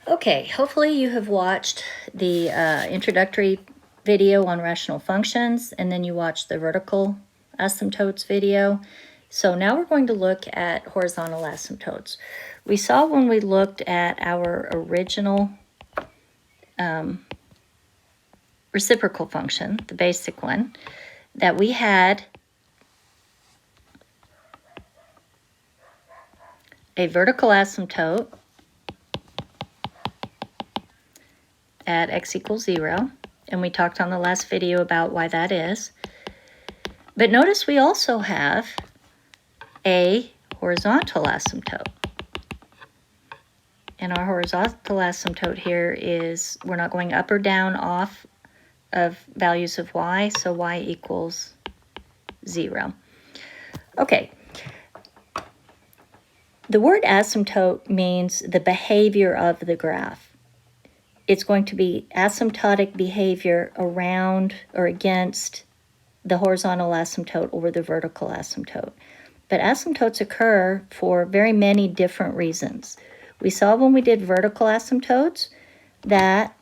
Okay, hopefully you have watched the introductory video on rational functions, and then you watched the vertical asymptotes video. So now we're going to look at horizontal asymptotes. We saw when we looked at our original reciprocal function, the basic one, that we had a vertical asymptote at x equals 0, and we talked on the last video about why that is. But notice we also have a horizontal asymptote. And our horizontal asymptote here is, we're not going up or down off of values of y, so y equals 0. Okay. The word asymptote means the behavior of the graph. It's going to be asymptotic behavior around or against the horizontal asymptote or the vertical asymptote. But asymptotes occur for very many different reasons. We saw when we did vertical asymptotes that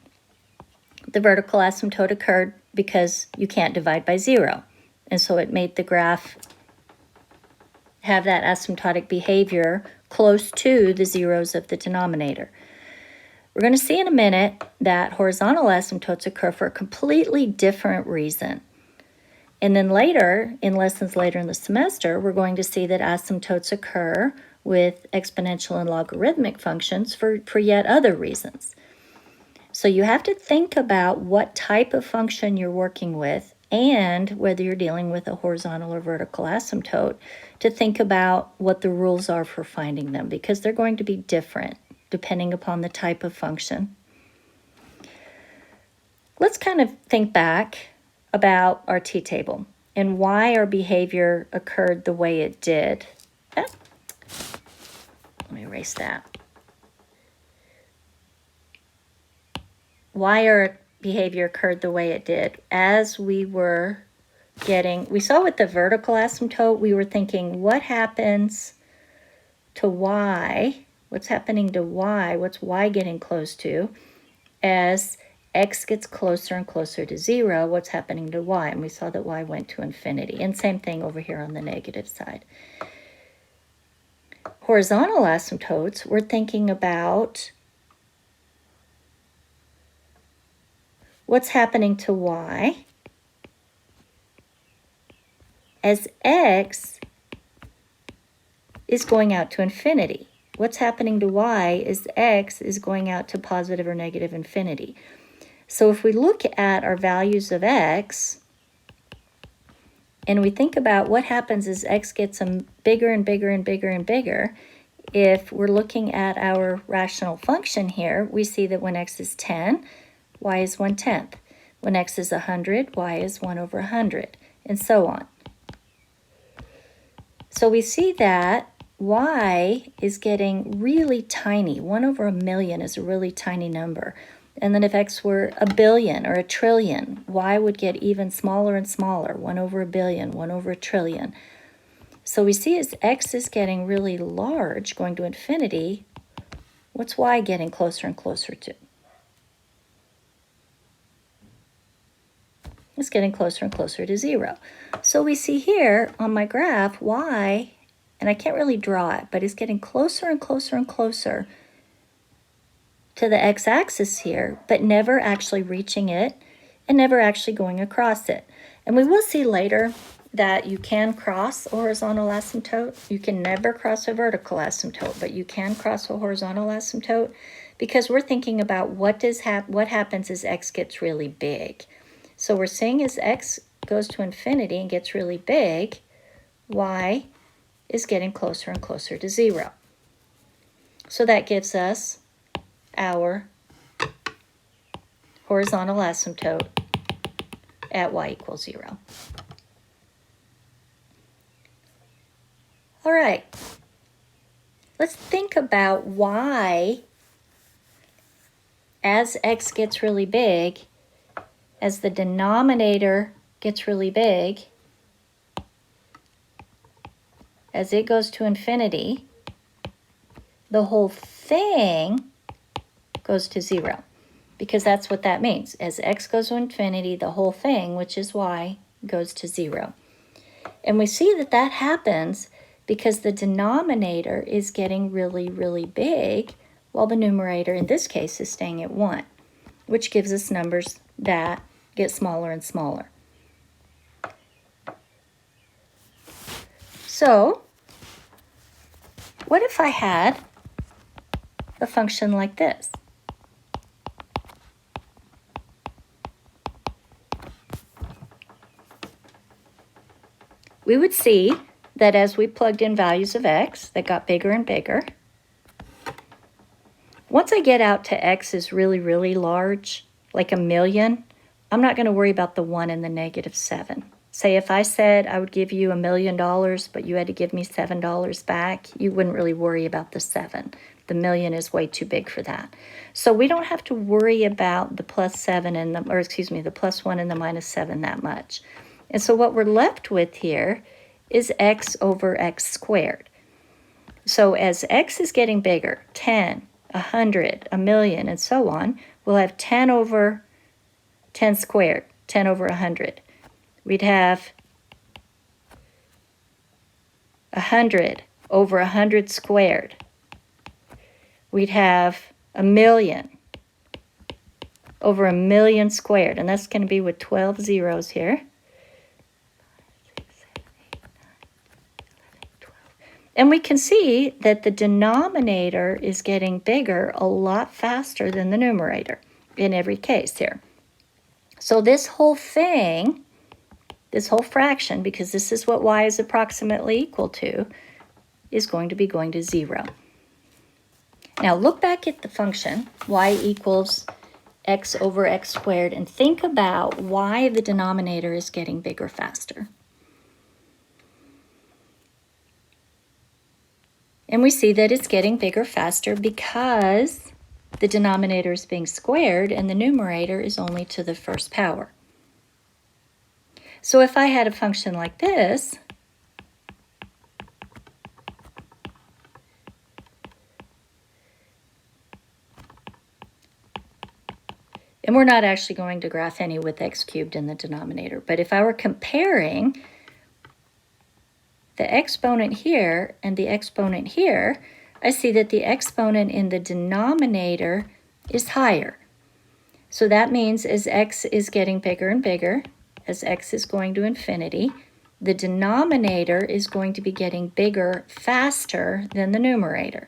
the vertical asymptote occurred because you can't divide by 0. And so it made the graph have that asymptotic behavior close to the zeros of the denominator. We're going to see in a minute that horizontal asymptotes occur for a completely different reason. And then later, in lessons later in the semester, we're going to see that asymptotes occur with exponential and logarithmic functions for yet other reasons. So you have to think about what type of function you're working with and whether you're dealing with a horizontal or vertical asymptote to think about what the rules are for finding them, because they're going to be different depending upon the type of function. Let's kind of think back about our t-table and why our behavior occurred the way it did. Let me erase that. Why our behavior occurred the way it did. As we were we saw with the vertical asymptote, we were thinking, what happens to y? What's happening to y? What's y getting close to? As x gets closer and closer to 0, what's happening to y? And we saw that y went to infinity. And same thing over here on the negative side. Horizontal asymptotes, we're thinking about what's happening to y as x is going out to infinity. What's happening to y is x is going out to positive or negative infinity. So if we look at our values of x, and we think about what happens as x gets bigger and bigger and bigger and bigger, if we're looking at our rational function here, we see that when x is 10, y is 1/10. When x is 100, y is 1/100, and so on. So we see that y is getting really tiny. 1/1,000,000 is a really tiny number. And then if x were 1,000,000,000 or 1,000,000,000,000, y would get even smaller and smaller, 1/1,000,000,000, 1/1,000,000,000,000. So we see as x is getting really large, going to infinity, what's y getting closer and closer to? It's getting closer and closer to 0. So we see here on my graph, y, and I can't really draw it, but it's getting closer and closer and closer to the x-axis here, but never actually reaching it and never actually going across it. And we will see later that you can cross a horizontal asymptote. You can never cross a vertical asymptote, but you can cross a horizontal asymptote because we're thinking about what happens as x gets really big. So we're saying as x goes to infinity and gets really big, y is getting closer and closer to 0. So that gives us our horizontal asymptote at y equals 0. All right, let's think about why as x gets really big, as the denominator gets really big, as it goes to infinity, the whole thing goes to 0, because that's what that means. As x goes to infinity, the whole thing, which is y, goes to 0. And we see that that happens because the denominator is getting really, really big, while the numerator, in this case, is staying at 1, which gives us numbers that get smaller and smaller. So, what if I had a function like this? We would see that as we plugged in values of x, that got bigger and bigger. Once I get out to x is really, really large, like 1,000,000, I'm not going to worry about the 1 and the -7. Say if I said I would give you $1,000,000, but you had to give me $7 back, you wouldn't really worry about the 7. The million is way too big for that. So we don't have to worry about the +7 and the, or excuse me, the +1 and the -7 that much. And so what we're left with here is x over x squared. So as x is getting bigger, 10, 100, 1,000,000, and so on, we'll have 10 over 10 squared, 10 over 100. We'd have 100 over 100 squared. We'd have 1,000,000 over 1,000,000 squared, and that's going to be with 12 zeros here. And we can see that the denominator is getting bigger a lot faster than the numerator in every case here. So this whole thing, this whole fraction, because this is what y is approximately equal to, is going to be going to 0. Now look back at the function y equals x over x squared and think about why the denominator is getting bigger faster. And we see that it's getting bigger faster because the denominator is being squared and the numerator is only to the first power. So if I had a function like this, and we're not actually going to graph any with x cubed in the denominator, but if I were comparing the exponent here and the exponent here, I see that the exponent in the denominator is higher. So that means as x is getting bigger and bigger, as x is going to infinity, the denominator is going to be getting bigger faster than the numerator.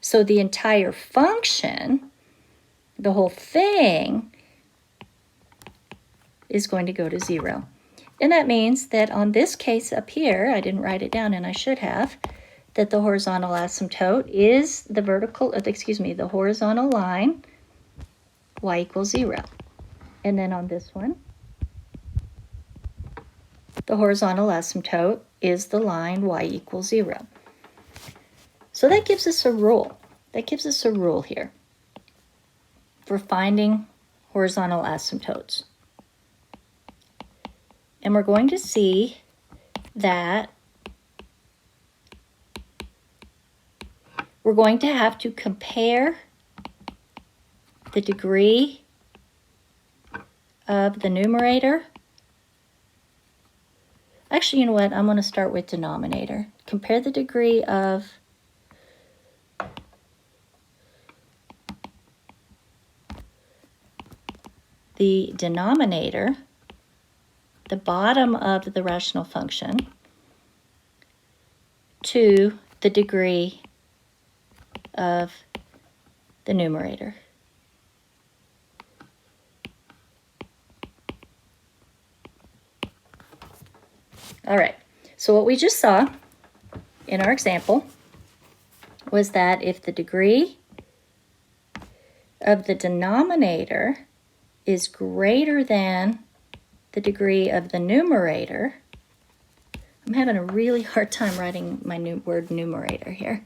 So the entire function, the whole thing, is going to go to 0. And that means that on this case up here, I didn't write it down and I should have, that the horizontal asymptote is the the horizontal line, y equals 0. And then on this one, the horizontal asymptote is the line y equals 0. So that gives us a rule. That gives us a rule here for finding horizontal asymptotes. And we're going to see that we're going to have to compare the degree of the numerator. Actually, you know what? I'm going to start with denominator. Compare the degree of the denominator, the bottom of the rational function, to the degree of the numerator. All right, so what we just saw in our example was that if the degree of the denominator is greater than the degree of the numerator, I'm having a really hard time writing my new word numerator here.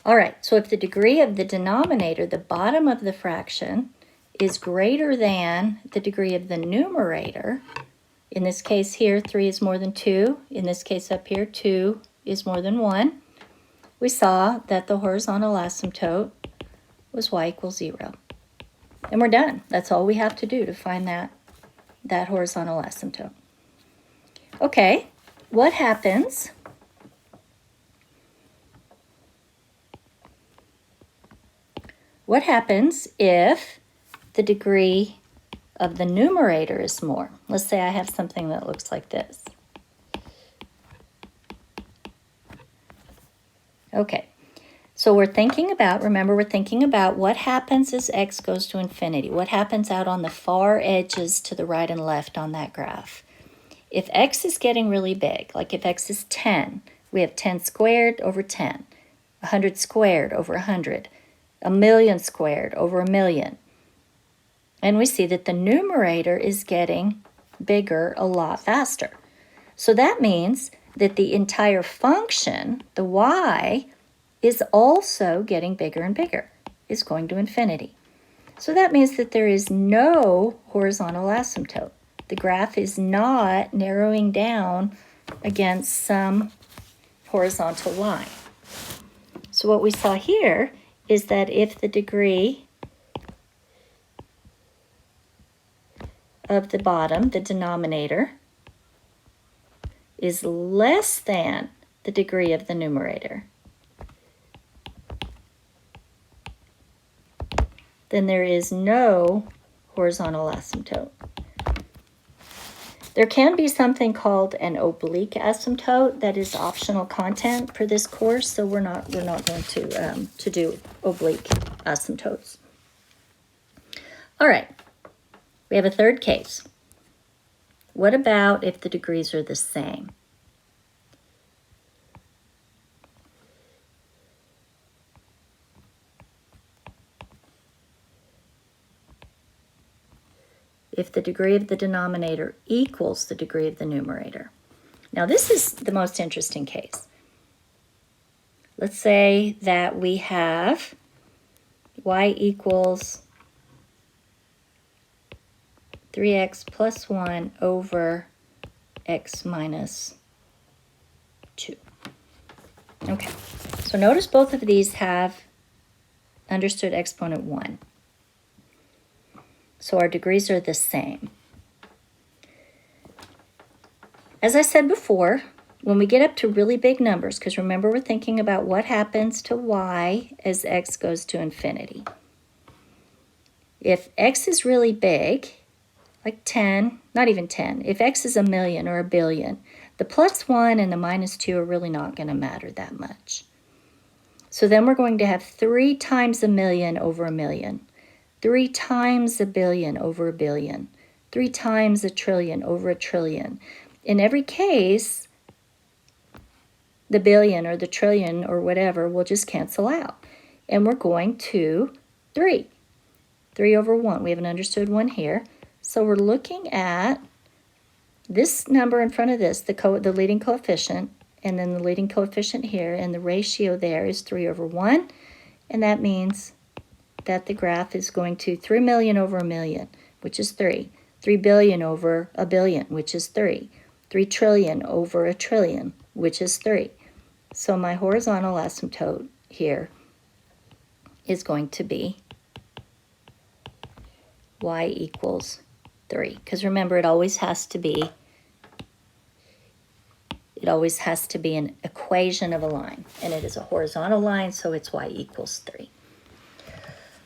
All right, so if the degree of the denominator, the bottom of the fraction, is greater than the degree of the numerator, In this case here, 3 is more than 2. In this case up here, 2 is more than 1. We saw that the horizontal asymptote was y equals 0. And we're done. That's all we have to do to find that horizontal asymptote. Okay, what happens if the degree of the numerator is more? Let's say I have something that looks like this. Okay, so remember we're thinking about what happens as x goes to infinity. What happens out on the far edges to the right and left on that graph? If x is getting really big, like if x is 10, we have 10 squared over 10, 100 squared over 100, a million squared over a million. And we see that the numerator is getting bigger a lot faster. So that means that the entire function, the y, is also getting bigger and bigger. It's going to infinity. So that means that there is no horizontal asymptote. The graph is not narrowing down against some horizontal line. So what we saw here is that if the degree of the bottom, the denominator, is less than the degree of the numerator, then there is no horizontal asymptote. There can be something called an oblique asymptote that is optional content for this course, so we're not going to do oblique asymptotes. All right, we have a third case. What about if the degrees are the same? If the degree of the denominator equals the degree of the numerator. Now this is the most interesting case. Let's say that we have y equals 3x plus 1 over x minus 2. Okay, so notice both of these have understood exponent 1. So our degrees are the same. As I said before, when we get up to really big numbers, because remember we're thinking about what happens to y as x goes to infinity. If x is really big, like 10, not even 10, if x is a million or a billion, the plus 1 and the minus 2 are really not going to matter that much. So then we're going to have 3 times a million over a million. 3 times a billion over a billion, 3 times a trillion over a trillion. In every case, the billion or the trillion or whatever will just cancel out. And we're going to 3. 3 over 1. We have an understood 1 here. So we're looking at this number in front of this, the leading coefficient, and then the leading coefficient here, and the ratio there is 3 over 1. And that means that the graph is going to 3 million over a million, which is 3. 3 billion over a billion, which is 3. 3 trillion over a trillion, which is 3. So my horizontal asymptote here is going to be y equals 3. Because remember, it always has to be an equation of a line. And it is a horizontal line, so it's y equals 3.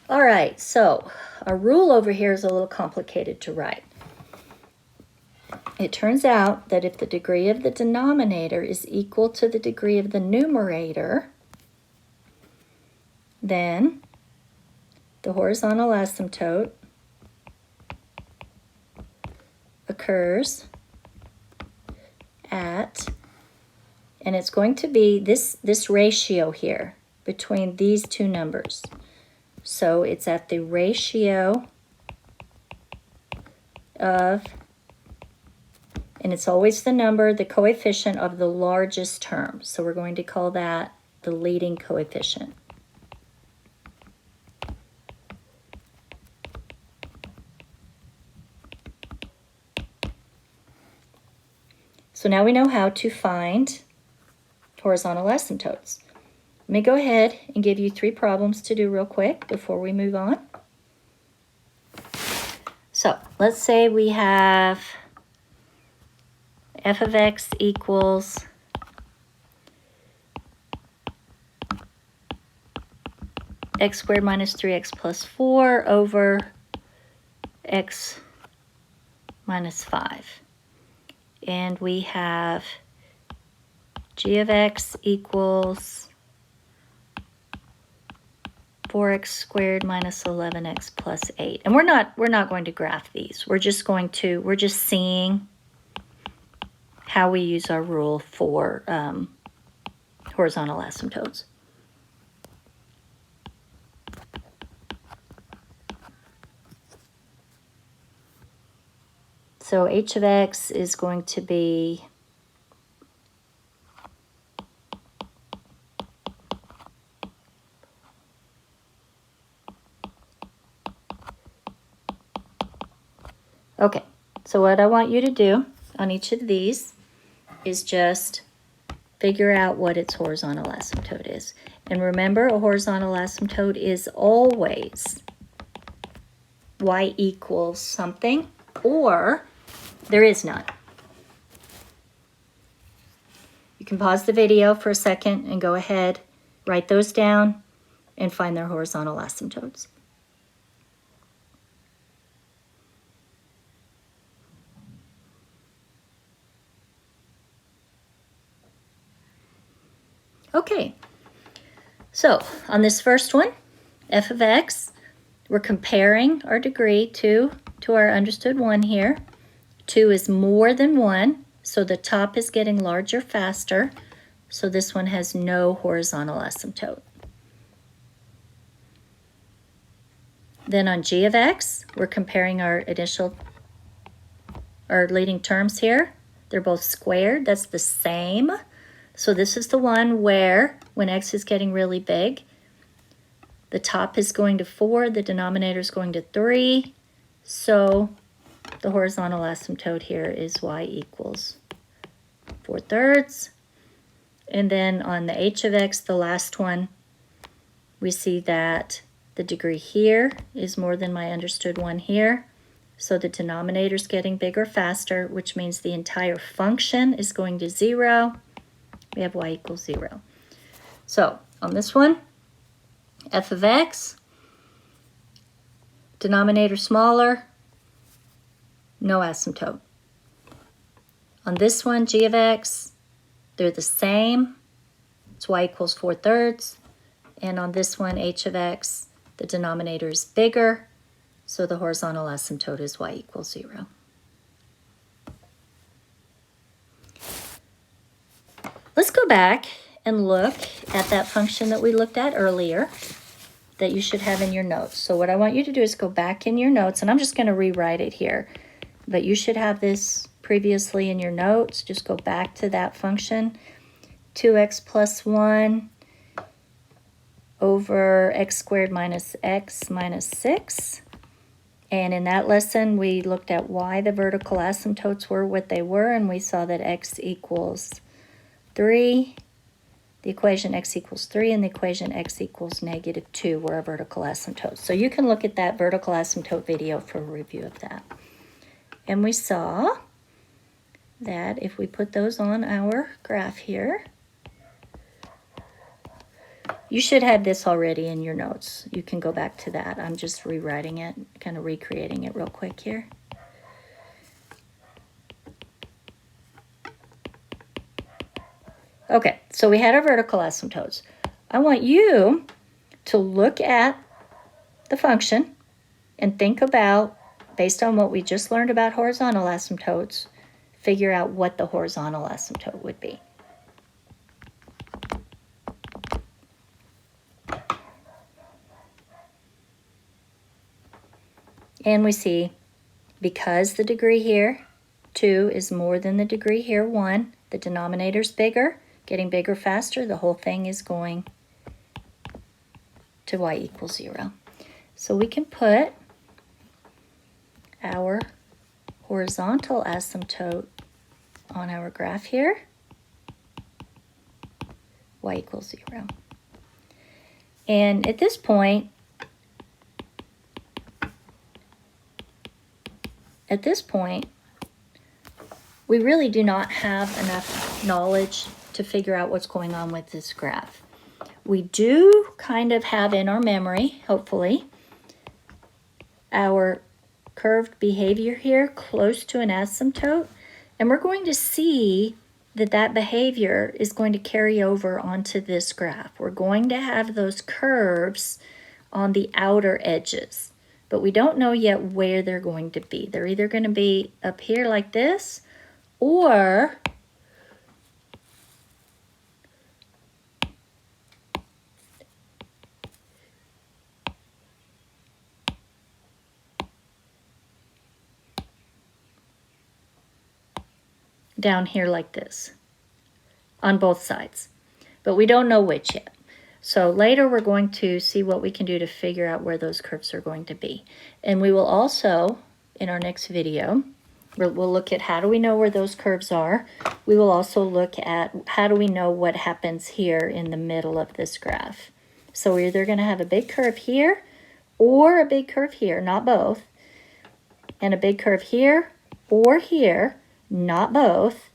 All right, so our rule over here is a little complicated to write. It turns out that if the degree of the denominator is equal to the degree of the numerator, then the horizontal asymptote occurs at, and it's going to be this ratio here between these two numbers. So it's at the ratio of, and it's always the number, the coefficient of the largest term. So we're going to call that the leading coefficient. So now we know how to find horizontal asymptotes. Let me go ahead and give you 3 problems to do real quick before we move on. So let's say we have f of x equals x squared minus 3x plus 4 over x minus 5. And we have g of x equals 4x squared minus 11x plus 8. And we're not going to graph these. We're just seeing how we use our rule for horizontal asymptotes. So h of x is going to be okay, so what I want you to do on each of these is just figure out what its horizontal asymptote is. And remember, a horizontal asymptote is always y equals something, or there is none. You can pause the video for a second and go ahead, write those down, and find their horizontal asymptotes. Okay, so on this first one, f of x, we're comparing our degree to our understood 1 here. 2 is more than 1, so the top is getting larger faster, so this one has no horizontal asymptote. Then on g of x, we're comparing our leading terms here. They're both squared, that's the same. So this is the one where, when x is getting really big, the top is going to 4, the denominator is going to 3, so the horizontal asymptote here is y equals 4/3. And then on the h of x, the last one, we see that the degree here is more than my understood 1 here. So the denominator is getting bigger faster, which means the entire function is going to 0. We have y equals 0. So on this one, f of x, denominator smaller, no asymptote. On this one, g of x, they're the same. It's y equals 4/3. And on this one, h of x, the denominator is bigger, so the horizontal asymptote is y equals 0. Let's go back and look at that function that we looked at earlier that you should have in your notes. So what I want you to do is go back in your notes, and I'm just going to rewrite it here. But you should have this previously in your notes. Just go back to that function. 2x plus 1 over x squared minus x minus 6. And in that lesson, we looked at why the vertical asymptotes were what they were, and we saw that x equals 3. The equation x equals 3 and the equation x equals -2 were a vertical asymptote. So you can look at that vertical asymptote video for a review of that. And we saw that if we put those on our graph here, you should have this already in your notes. You can go back to that. I'm just rewriting it, kind of recreating it real quick here. Okay, so we had our vertical asymptotes. I want you to look at the function and think about, based on what we just learned about horizontal asymptotes, figure out what the horizontal asymptote would be. And we see, because the degree here, 2, is more than the degree here, 1, the denominator's bigger, getting bigger faster, the whole thing is going to y equals 0. So we can put our horizontal asymptote on our graph here. Y equals 0. And at this point, we really do not have enough knowledge to figure out what's going on with this graph. We do kind of have in our memory, hopefully, our curved behavior here close to an asymptote, and we're going to see that that behavior is going to carry over onto this graph. We're going to have those curves on the outer edges, but we don't know yet where they're going to be. They're either going to be up here like this, or down here like this on both sides, but we don't know which yet. So later we're going to see what we can do to figure out where those curves are going to be. And we will also, in our next video, we'll look at how do we know where those curves are. We will also look at how do we know what happens here in the middle of this graph. So we're either going to have a big curve here or a big curve here, not both, and a big curve here or here, not both.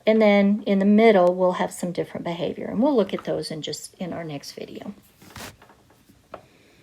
And then in the middle, we'll have some different behavior, and we'll look at those in our next video.